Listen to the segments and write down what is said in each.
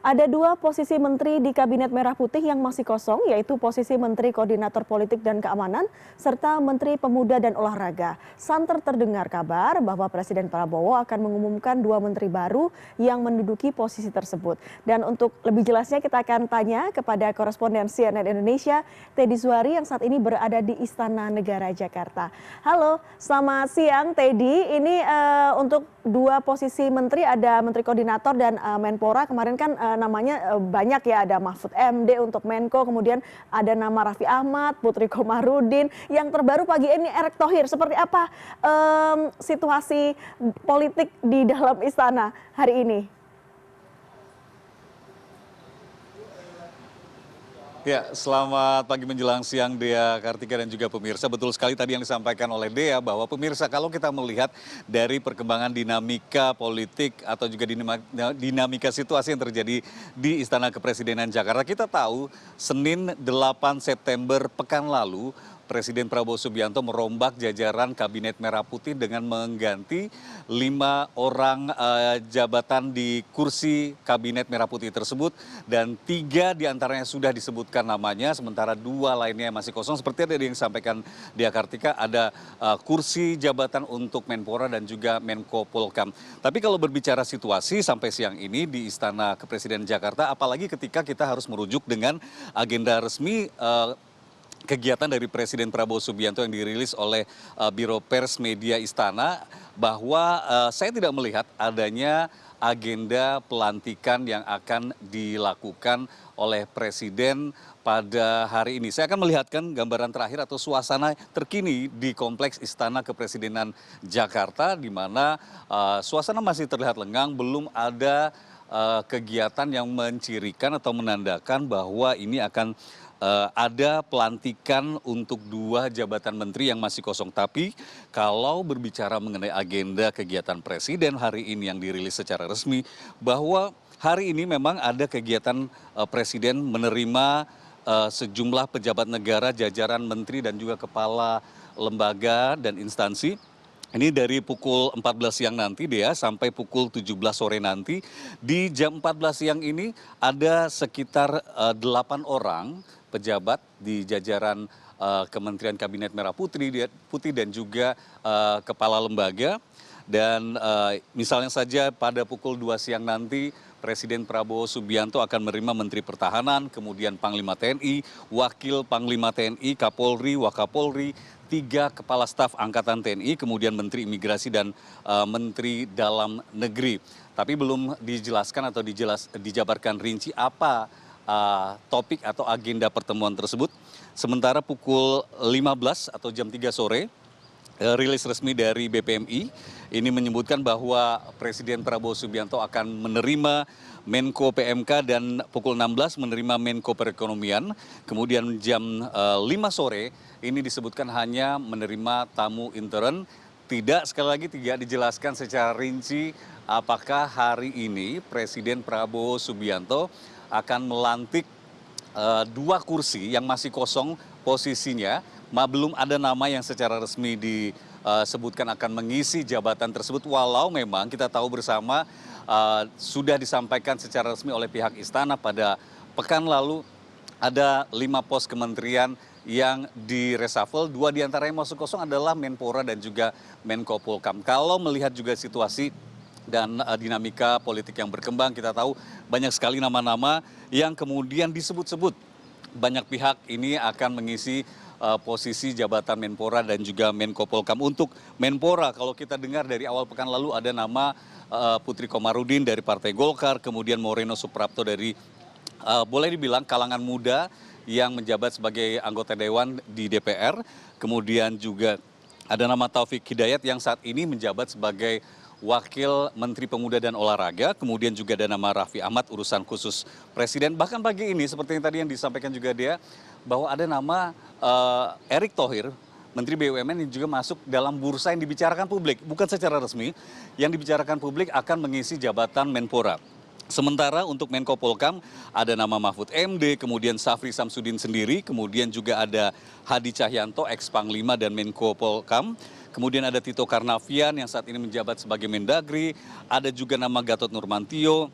Ada dua posisi menteri di Kabinet Merah Putih yang masih kosong, yaitu posisi Menteri Koordinator Politik dan Keamanan, serta Menteri Pemuda dan Olahraga. Santer terdengar kabar bahwa Presiden Prabowo akan mengumumkan dua menteri baru yang menduduki posisi tersebut. Dan untuk lebih jelasnya kita akan tanya kepada koresponden CNN Indonesia, Teddy Zuhari yang saat ini berada di Istana Negara Jakarta. Halo, selamat siang Teddy. Ini untuk dua posisi menteri, ada Menteri Koordinator dan Menpora. Kemarin kan namanya banyak ya, ada Mahfud MD untuk Menko, kemudian ada nama Raffi Ahmad, Putri Komarudin. Yang terbaru pagi ini Erick Thohir. Seperti apa situasi politik di dalam istana hari ini? Ya, selamat pagi menjelang siang Dea Kartika dan juga pemirsa. Betul sekali tadi yang disampaikan oleh Dea bahwa pemirsa kalau kita melihat dari perkembangan dinamika politik atau juga dinamika situasi yang terjadi di Istana Kepresidenan Jakarta, kita tahu Senin 8 September pekan lalu Presiden Prabowo Subianto merombak jajaran Kabinet Merah Putih dengan mengganti 5 orang jabatan di kursi Kabinet Merah Putih tersebut, dan 3 diantaranya sudah disebutkan namanya, sementara 2 lainnya masih kosong. Seperti yang disampaikan Dea Kartika, ada kursi jabatan untuk Menpora dan juga Menko Polhukam. Tapi kalau berbicara situasi sampai siang ini di Istana Kepresidenan Jakarta, apalagi ketika kita harus merujuk dengan agenda resmi kegiatan dari Presiden Prabowo Subianto yang dirilis oleh Biro Pers Media Istana, bahwa saya tidak melihat adanya agenda pelantikan yang akan dilakukan oleh Presiden pada hari ini. Saya akan melihatkan gambaran terakhir atau suasana terkini di Kompleks Istana Kepresidenan Jakarta, di mana suasana masih terlihat lengang, belum ada kegiatan yang mencirikan atau menandakan bahwa ini akan ada pelantikan untuk 2 jabatan menteri yang masih kosong. Tapi kalau berbicara mengenai agenda kegiatan Presiden hari ini yang dirilis secara resmi, bahwa hari ini memang ada kegiatan Presiden menerima sejumlah pejabat negara, jajaran menteri dan juga kepala lembaga dan instansi. Ini dari pukul 14 siang nanti Dea sampai pukul 17 sore nanti. Di jam 14 siang ini ada sekitar 8 orang pejabat di jajaran Kementerian Kabinet Merah Putih dan juga kepala lembaga. Dan misalnya saja pada pukul 2 siang nanti Presiden Prabowo Subianto akan menerima Menteri Pertahanan, kemudian Panglima TNI, Wakil Panglima TNI, Kapolri, Wakapolri, 3 Kepala Staf Angkatan TNI, kemudian Menteri Imigrasi dan Menteri Dalam Negeri. Tapi belum dijelaskan atau dijabarkan rinci apa topik atau agenda pertemuan tersebut. Sementara pukul 15 atau jam 3 sore, rilis resmi dari BPMI ini menyebutkan bahwa Presiden Prabowo Subianto akan menerima Menko PMK dan pukul 16 menerima Menko Perekonomian. Kemudian jam 5 sore ini disebutkan hanya menerima tamu intern. Sekali lagi tidak dijelaskan secara rinci apakah hari ini Presiden Prabowo Subianto akan melantik 2 kursi yang masih kosong posisinya. Belum ada nama yang secara resmi disebutkan akan mengisi jabatan tersebut, walau memang kita tahu bersama sudah disampaikan secara resmi oleh pihak istana pada pekan lalu ada 5 pos kementerian yang direshuffle. 2 diantara yang masuk kosong adalah Menpora dan juga Menko Polhukam. Kalau melihat juga situasi dan dinamika politik yang berkembang, kita tahu banyak sekali nama-nama yang kemudian disebut-sebut. Banyak pihak ini akan mengisi posisi jabatan Menpora dan juga Menko Polhukam. Untuk Menpora, kalau kita dengar dari awal pekan lalu ada nama Putri Komarudin dari Partai Golkar, kemudian Moreno Suprapto dari boleh dibilang kalangan muda yang menjabat sebagai anggota dewan di DPR. Kemudian juga ada nama Taufik Hidayat yang saat ini menjabat sebagai Wakil Menteri Pemuda dan Olahraga. Kemudian juga ada nama Raffi Ahmad, urusan khusus Presiden. Bahkan pagi ini seperti yang tadi yang disampaikan juga dia, bahwa ada nama Erick Thohir, Menteri BUMN yang juga masuk dalam bursa yang dibicarakan publik. Bukan secara resmi, yang dibicarakan publik akan mengisi jabatan Menpora. Sementara untuk Menko Polhukam ada nama Mahfud MD, kemudian Safri Samsudin sendiri, kemudian juga ada Hadi Cahyanto, ex-Panglima dan Menko Polhukam. Kemudian ada Tito Karnavian yang saat ini menjabat sebagai Mendagri, ada juga nama Gatot Nurmantio,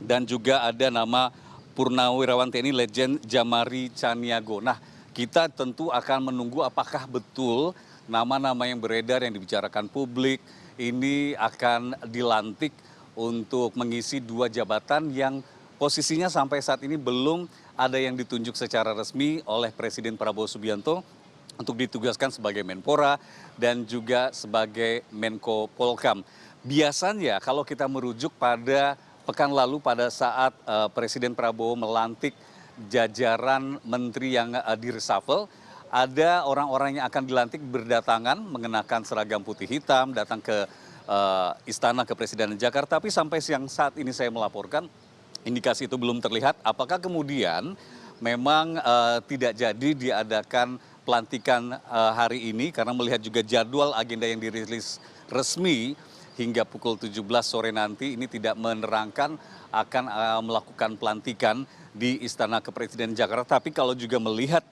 dan juga ada nama Purnawirawan TNI Legend Jamari Caniago. Nah, kita tentu akan menunggu apakah betul nama-nama yang beredar yang dibicarakan publik ini akan dilantik untuk mengisi 2 jabatan yang posisinya sampai saat ini belum ada yang ditunjuk secara resmi oleh Presiden Prabowo Subianto untuk ditugaskan sebagai Menpora dan juga sebagai Menko Polkam. Biasanya kalau kita merujuk pada pekan lalu pada saat Presiden Prabowo melantik jajaran menteri yang direshuffle, ada orang-orang yang akan dilantik berdatangan mengenakan seragam putih hitam, datang ke Istana Kepresidenan Jakarta. Tapi sampai siang saat ini saya melaporkan, indikasi itu belum terlihat. Apakah kemudian memang tidak jadi diadakan pelantikan hari ini, karena melihat juga jadwal agenda yang dirilis resmi hingga pukul 17 sore nanti ini tidak menerangkan akan melakukan pelantikan di Istana Kepresidenan Jakarta. Tapi kalau juga melihat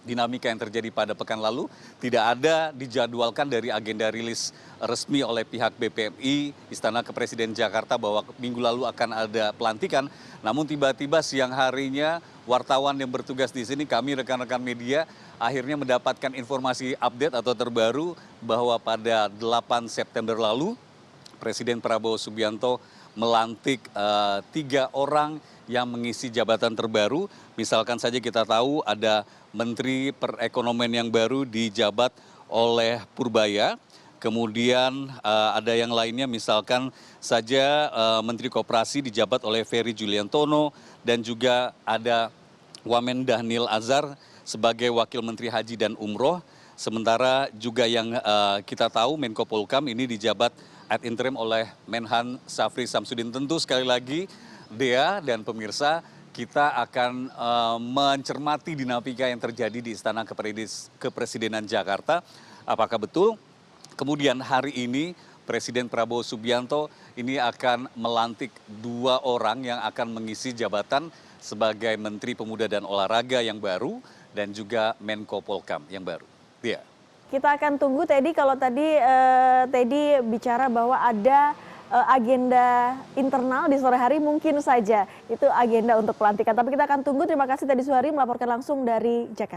dinamika yang terjadi pada pekan lalu, tidak ada dijadwalkan dari agenda rilis resmi oleh pihak BPMI Istana Kepresidenan Jakarta bahwa minggu lalu akan ada pelantikan. Namun tiba-tiba siang harinya wartawan yang bertugas di sini, kami rekan-rekan media akhirnya mendapatkan informasi update atau terbaru bahwa pada 8 September lalu Presiden Prabowo Subianto melantik 3 orang yang mengisi jabatan terbaru. Misalkan saja kita tahu ada Menteri Perekonomian yang baru dijabat oleh Purbaya. Kemudian ada yang lainnya, misalkan saja Menteri Koperasi dijabat oleh Ferry Juliantono, dan juga ada Wamen Dhanil Azhar sebagai Wakil Menteri Haji dan Umroh. Sementara juga yang kita tahu Menko Polkam ini dijabat ad interim oleh Menhan Syafri Samsudin. Tentu sekali lagi Dea dan pemirsa, kita akan mencermati dinamika yang terjadi di Istana Kepresidenan Jakarta. Apakah betul kemudian hari ini Presiden Prabowo Subianto ini akan melantik 2 orang yang akan mengisi jabatan sebagai Menteri Pemuda dan Olahraga yang baru dan juga Menko Polkam yang baru. Dea. Kita akan tunggu, Teddy. Kalau tadi Teddy bicara bahwa ada agenda internal di sore hari, mungkin saja itu agenda untuk pelantikan. Tapi kita akan tunggu. Terima kasih Teddy Zuhari melaporkan langsung dari Jakarta.